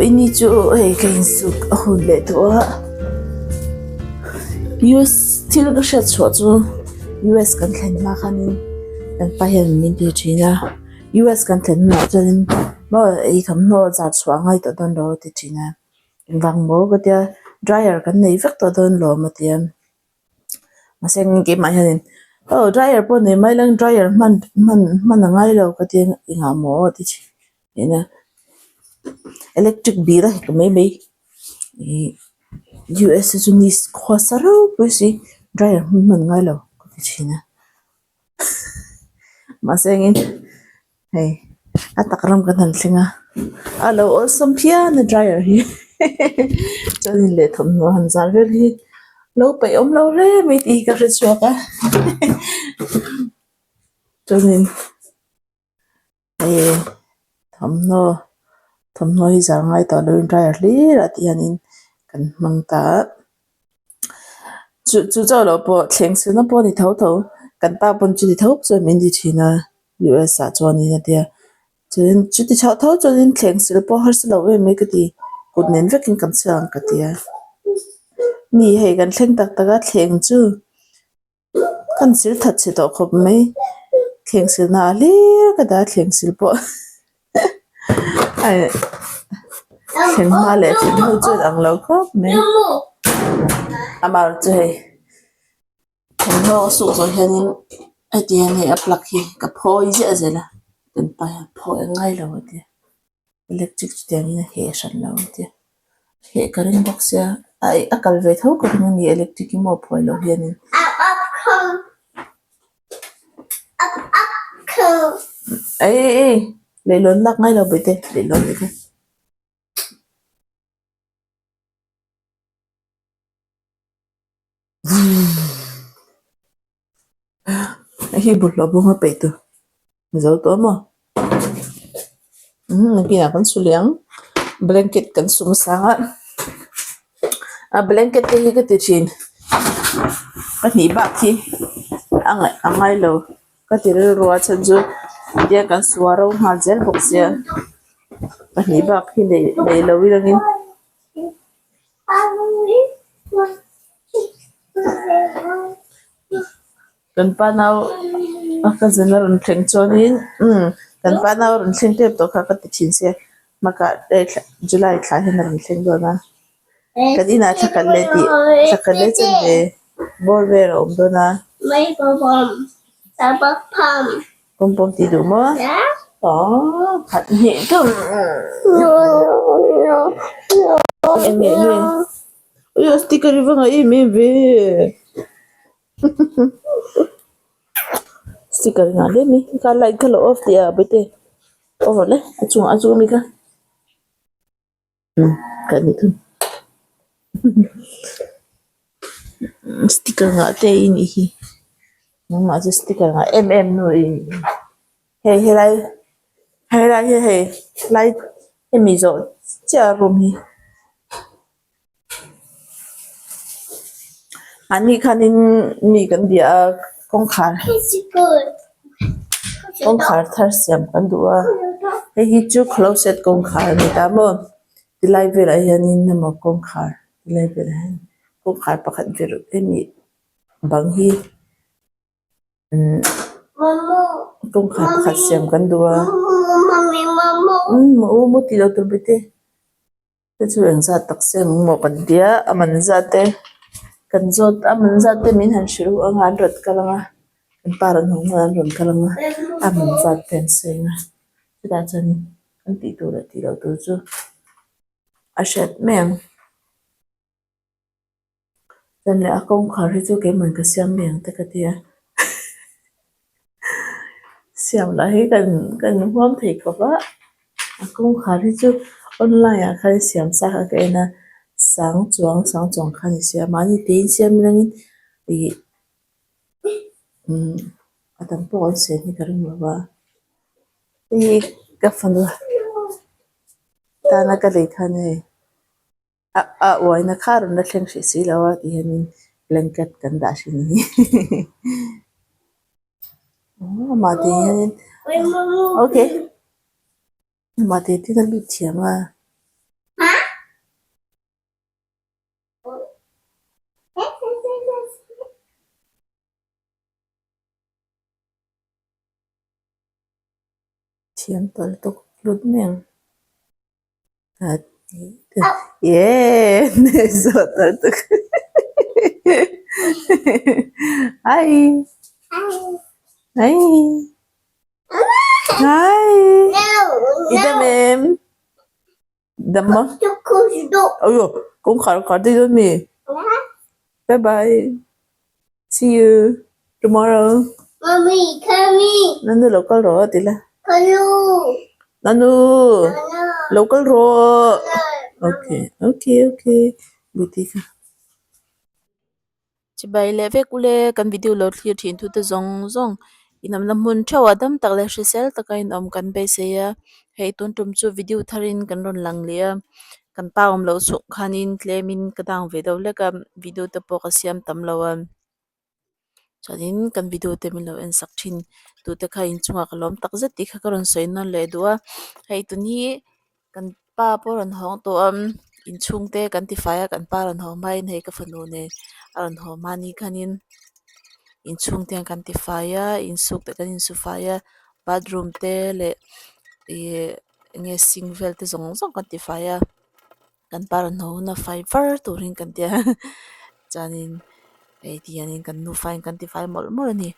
ini chu hey ka insuk hun le to US til ka sha chu US kan thlen ma khanin kan pa hian min ti thina US kan thlen ma chuan mo ei kam no za chuangai to don lo ti thina wang mo ka tia dryer kan nei vek to don lo ma tiam ma seng ke ma hian oh dryer po nei mai lang dryer man ngai lo ka tia inga mo ti ina electric bill ka mai US chu ni khosaro pusi dryer man ngai lo ka ti china ma sengin hey atakram kan han thinga alo awesome pia na dryer hi chani le thom no han zar vel hi lo pe om lo re mi ti ka ri chuaka chani hey thom no hi zar ngai to lo dryer li rat yanin kan mangta chu zo lo po thleng su na po ni tho tho kan ta pon chu ni tho chu min di thina US a chuan ni tia chen chu ti tho tho chu in thleng sil po har slo we me ka ti kut nen vekin kan chang ka tia mi he kan thleng tak taka thleng chu kan sil that che to khop mai thleng sil na le ka da thleng sil po ai thleng ma le thleng ho chu ang lo khop mai amal chu he thong ho su zo hianin atia ne aplak hi ka phoi je azela kan pa phoi ngai lo tia electric tiang ina he shan lo tia he karin box ya ai akal ve tho ko ni electric mo phoi lo hianin ai le lon lak ngai lo bete le lon bete hi bul lo bunga pe tu zo to mo kina kan suliang blanket kan sum sanga a blanket te hi ka ti chin ka ni ba ki angai lo ka ti ro wa chan ju dia kan suaro ma zel box ya ka ni ba ki le lo wi langin kan pa nau ka zenar un thleng chonin kan pa nau un thleng te to kha ka ti chin se maka July thla hen ran thleng do na kadina thakale chen de bor ver om do na mai pom pom ti du mo khat he to em yo sticker vanga em ve sticker nga le mi ka light ka lo off dia bete over le achung mi ka ka ni tu sticker nga te ini hi ma ju sticker nga no i he light emi zo cha room hi ani khanin mi kan dia kong khar thar siam kan duwa hi chu closet kong khar ni ta mo tilai vela hianin na mo kong khar tilai vela kong khar pakhat ver emi bang hi kong khar pakhat siam kan duwa mo ti lo tur bete te chu eng za tak sem mo kan dia aman za te kan zot aman za te min han shiru angan rat kalanga kan paran hong han ron kalanga aman za ten senga ta chani kan ti tu chu a shet meng dan le akong khar hi chu ke man ka siam meng ta ka tia siam la hi kan hom thei ko ba akong khar hi chu online a khar siam sa ka ke na sang chuang khan sia mani tin siam langin i atam po se ni karing ba i ka fanu ta na ka le thane wai na khar na thleng si lawa ti hanin blanket kan da shi ni ma ti hanin okay ma ti na lu thiama thiam tol tok lut meng at yeah so tol tok hi hi hi ida mem damma ayo cũng khar khar đi rồi mi bye bye see you tomorrow mommy coming nanu local ro tila nanu local ro okay okay okay butika chibai leve kule kan video lo thlir thin thu te zong zong inam lam mun thawa dam tak le hrisel takai om kan be se ya hei ton tum chu video tharin kan ron lang lia kan pa om lo su khanin tlemin kadang ve do le ka video te po ka siam tam lo chanin kan video te min lo en sak thin tu te kha in chunga kalom tak zet ti kha karon soin non le duwa hei tu ni kan pa po ron hong to in chung te kan ti faya kan pa ron hong mai nei ka fanu ne aron hong mani khanin in chung te kan ti faya insuk te kan insu faya bathroom te le e nge singvel te zong zong kan ti faya kan pa ron ho na fiber turin kan tia chanin ei ti anin kan nufa kan ti fai mol mol ni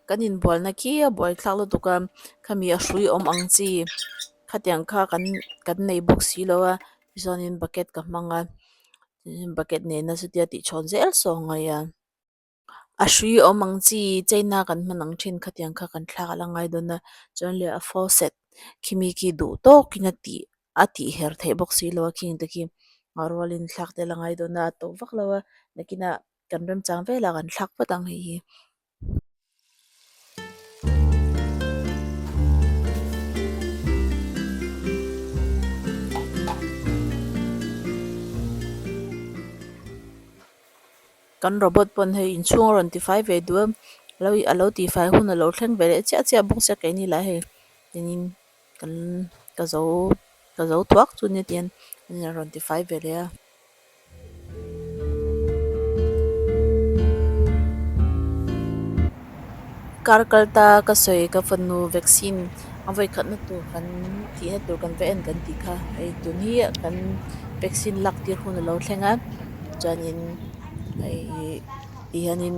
kan in bol na ki a bol thlak lo tukam khami a hrui om ang chi khatiang kha kan nei box hi lowa zonin bucket ka manga bucket ne na su tia ti chon zel so nga ya a hrui om ang chi chaina kan manang thin khatiang kha kan thla la ngai don na chon le a faucet khimi ki du to kinati ati her the box hi lowa king te ki marwalin thlak te la ngai don na to vak lowa nakina kan rem chang ve la kan thlak patang hi kan robot pon hei in chung ron ti fai ve du alo ti fai hun alo thleng ve le cha cha bung se kai ni la he tenin kan ka zo thuak chu ne tian ni ron ti fai ve le a kar kalta ka soi ka fanu vaccine avai khat na tu kan ti na tur kan ve en kan ti kha ei tu ni kan vaccine lak tir hun alo thlenga chanin ai tianin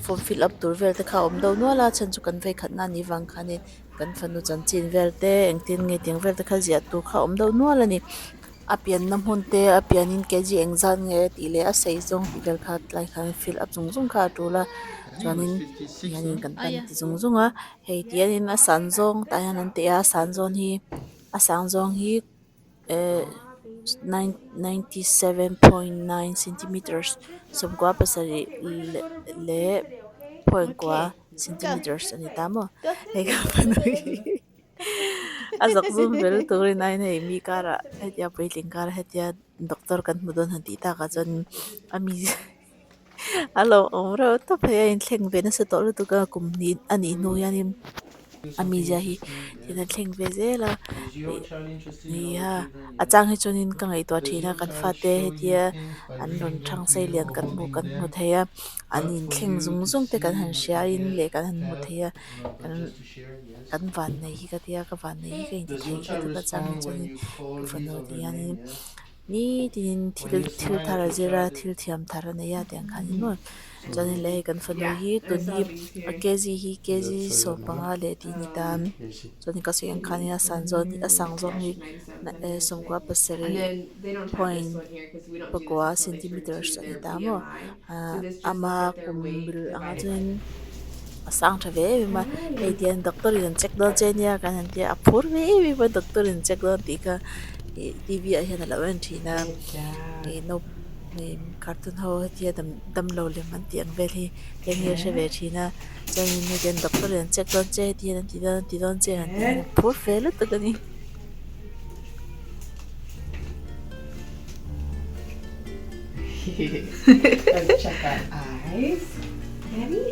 form fill up tur vel te kha om do no la chan chu kan ve khat na ni wang khani kan fanu chan chin vel te engtin nge ting vel te kha zia tu kha om do no la ni apian nam hun te apianin kg engzan nge ti le a sei zong ti vel kha lai khan fill up zung zung kha tu la chanin tianin kan tan ti zung zung a hei tianin a san zong ta yan an te a san zong hi a sang zong hi 97.9 centimeters somkwa pasari le point kwa centimeters ani tamo hega panoi azak zoom vel tori nai nei mi kara hetia pailing kara hetia doctor kan mudon hanti ta ka chon ami alo ora to phaya in thleng ve na se to lu ka kumni ani no yanim ami ja hi tina thleng ve zela ya achang hi chonin ka ngai to thina kan fate hetia an ron thang sei lian kan mu theya anin thleng zung zung te kan han sharin le kan han mu theya kan kan van nei hi ka tia ka van nei hi ka in ti thei hi tu ka chang hi chonin ka fano ti yani ni tin thil thara zera thil thiam thara ne ya tiang khan no chonin le kan fano hi tun hi a kg so panga le ti ni tam chonin ka siang khan ya san zon a sang zon hi somkwa pasari point pakwa centimeters ani tamo ama kumbil anga chonin asang thave ma ei tian doctor in check do chenia kan han tia aphur ve ma doctor in check do ti ka TV a hian lo en thina no cartoon ho tia dam lo le man tiang vel hi enge she ve thina chuan ni den doctor en check don che ti don che han ti hian phur fel to gani Let's check our eyes. Ready?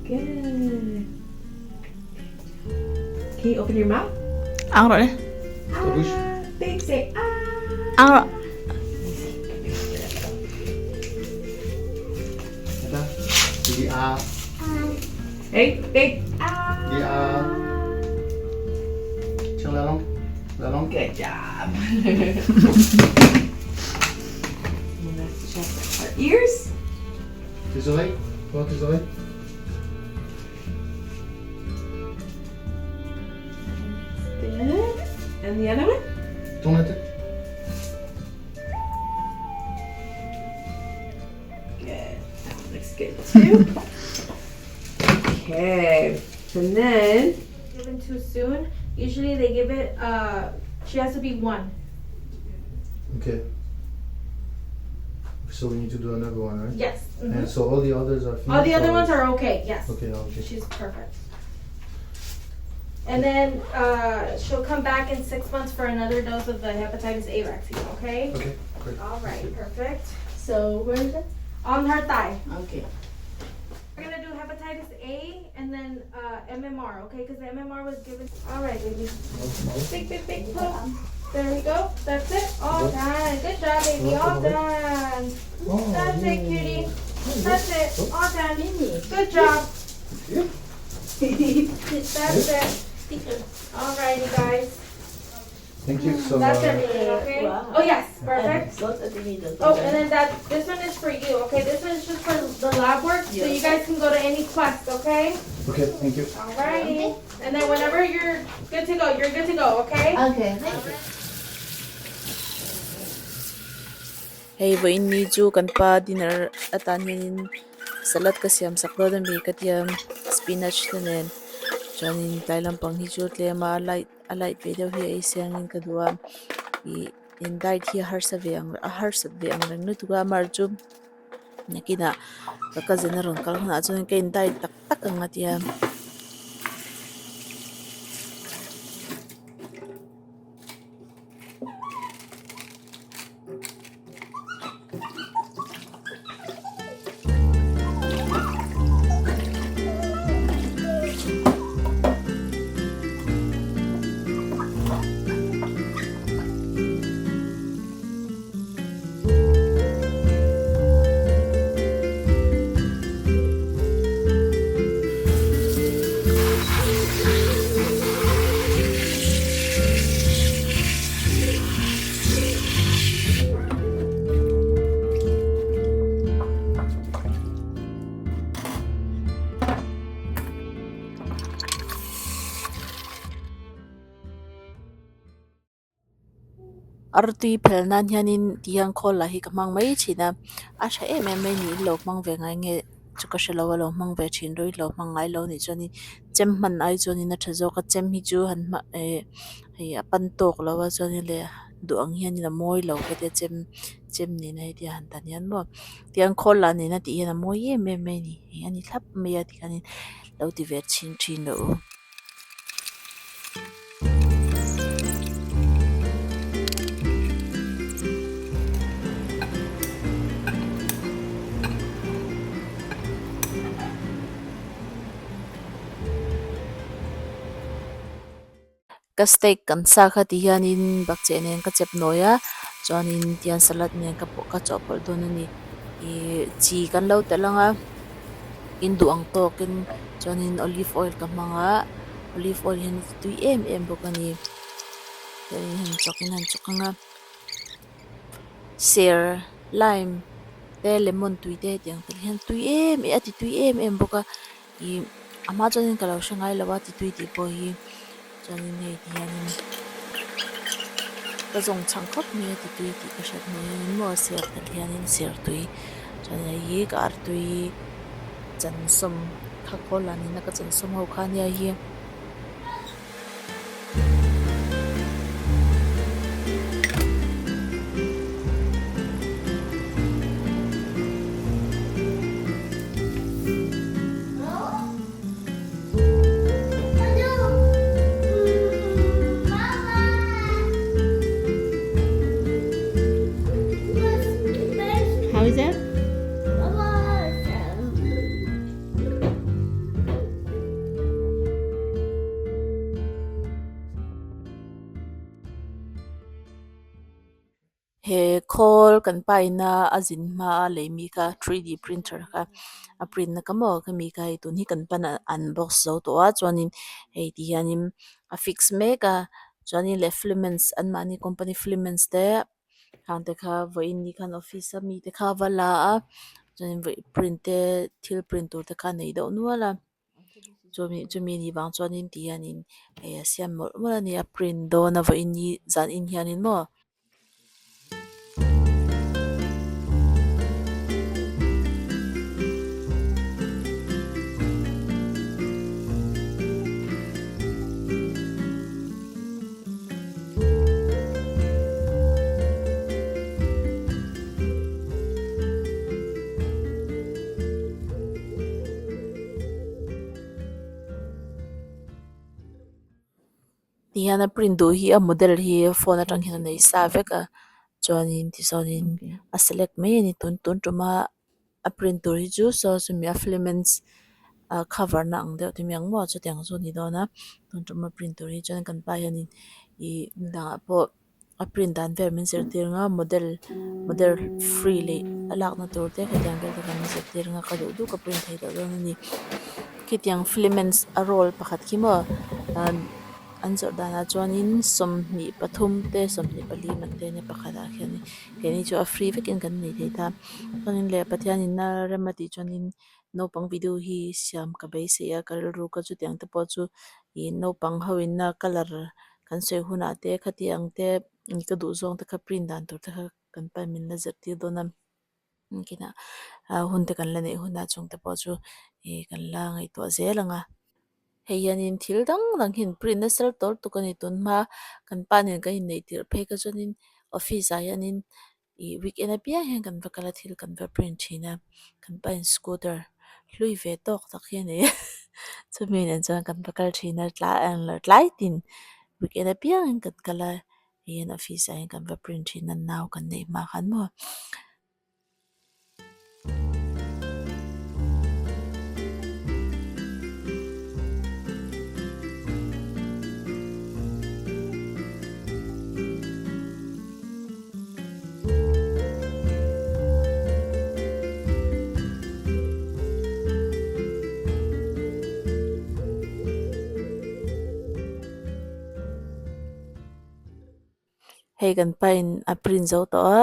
Good. Can you open your mouth? ăn rồi đấy Big say ăn rồi Đi A. Big Đi A. Chân leo lông. Good job. Let's check our ears. Désolé. Toi, désolé. Good. And the other one? Tourne la tête. Good. That one looks good too. Okay. And then Given too soon. Usually they give it. She has to be 1. Okay. So we need to do another one, right? Yes. Mhm. And so all the others are finished? All the other or- ones are okay. Yes. Okay, okay. She's perfect. And then she'll come back in 6 months for another dose of the hepatitis A vaccine. Okay. Okay, great. All right. Perfect. so where is it? On her thigh. Okay. We're gonna do hepatitis A and then MMR. Okay, because the MMR was given. All right, baby. Big pull. There we go. That's it. All done. Good job, baby. All done. That's it, cutie. That's it. All done. Good job. That's it. All righty, guys. Thank you. So, That's everything, okay? Wow. Oh, yes. Perfect. And Oh, and then this one is for you, okay? This one is just for the lab work, so you guys can go to any quest, okay? okay, thank you. Alrighty. And then whenever you're good to go, okay? Okay. hei voi ni chu kan pa dinner atan hianin salad ka siam saklo dan bi ka tiam spinach nen chuanin tlailam pang hi chu tlema light ve deuh hi ei siangin ka duwa I in diet hi har sa ve ang reng nu tuga mar chu nakina ka zena ron kal na chuan ka in diet tak tak ang atia artui phelnan hianin tiang khol la hi ka mang mai china a tha em mai ni lo mang ve ngai nge chuka shelo lo mang ve thin roi lo mang ngai lo ni choni chem man ai choni na thazo ka chem hi chu han ma hei pan tok lo wa choni le du ang hian la moi lo ke te chem ni na ti han tan yan bo tiang khol la ni na ti na moi em mai ni ani thlap me ya ti kanin lo ti ve chin lo ka steak kan sa kha ti hianin bakche nen ka chep noya chuanin tian salad nen ka chopol don ani chi kan lo telanga in duang to kin chuanin olive oil ka manga olive oil hian tui em bokani han chokanga ser lime te lemon tui te tiang tel hian tui ati tui em boka I ama chuanin ka lo hrangai lawa ti tui ti po hi chuanin hei ti hianin ka zong changkhop mi ti tui ti ka hrat mai mo ser tel hianin ser tui chuanin hi ka ar tui chan som kha kolani na ka chan som ho khania hi he call kan pa ina azin ma le mi ka 3D printer ka a print na kamo ka mi ka tun hi kan pan unbox zo to a chuanin hei ti hianin a fix me ka chuanin le filaments an mani company filaments te hang te kha voin ni kan office a mi te kha wala a chuanin voi print te thil print tur te kha nei do nuala chumi ni bang chuanin ti hianin hei a siam mol mol ani a print do na voin ni zan in hianin mo ti hian a print du hi a model hi phone atang hian nei sa veka chuanin ti zawnin a select mai ani tun tun tuma a print tur hi chu so chumi a filaments a cover na ang deuh ti miang mo chu tiang zo ni dawna tun tuma print tur hi chuan kan pa hianin I dang po a print dan ver min ser tir nga model free le alak na tur te khatiang vel te kan ser tir nga ka du ka print thei deuh ni khitiang filaments a roll pakhat khi mo an zo dana chuanin som ni pathum te som ni pali man te ne pakhata khiani keni chu a free vekin kan nei thei ta chuanin le pathian in na remati chuanin no pang video hi siam ka bei se ya kal ru ka chu tiang te po chu I no pang hoin na color kan se huna te khatiang te ni ka du zong te kha print dan tur te kha kan pa min na zat ti donam kina hun te kan la nei huna chung te po chu kan la ngai to zelanga hei hianin thil dang dang hin print na sel tawr tu kan I tun hma kan panin ka hin nei tir phei ka chuanin office ah hianin weekend a pia hian kan va kala thil kan va print thina kan pa in scooter hlui ve tawk tak hian ei chumi nen chuan kan va kal thina tlai tin weekend a pia hian kan kala hian office ah hian kan va print thina naw kan nei ma khan mo hei kan pa in a print zo to a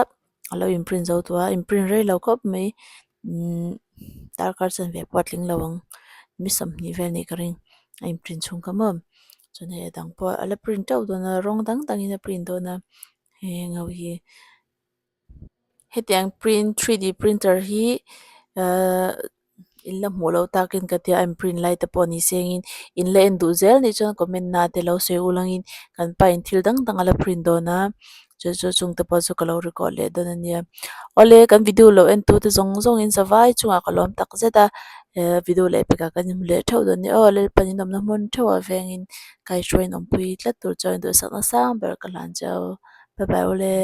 alo in print zo to a in print rei lo khop mai tar kar chan ve potling lawang mi som ni vel ni karing a in print chung ka mom chun he dang po ala print out do na rong dang dang in a print do na he ngau hi hetiang print 3D printer hi in la hmuh lo takin ka tia an print lai te pawh ni sengin in la en duh zel ni chuan comment na te lo sei ulangin kan pa in thil dang dang ala print dawna chu chung te pawh chu ka lo record le dawn ania ole kan video lo en tu te zong zong in savai chunga ka lawm tak zeta video le peka kan nim le theuh dawn ni ole panin nom na hmun theuh a vengin kai train om pui tla tur chaw in du sak na sang ber ka hlan chau bye bye ole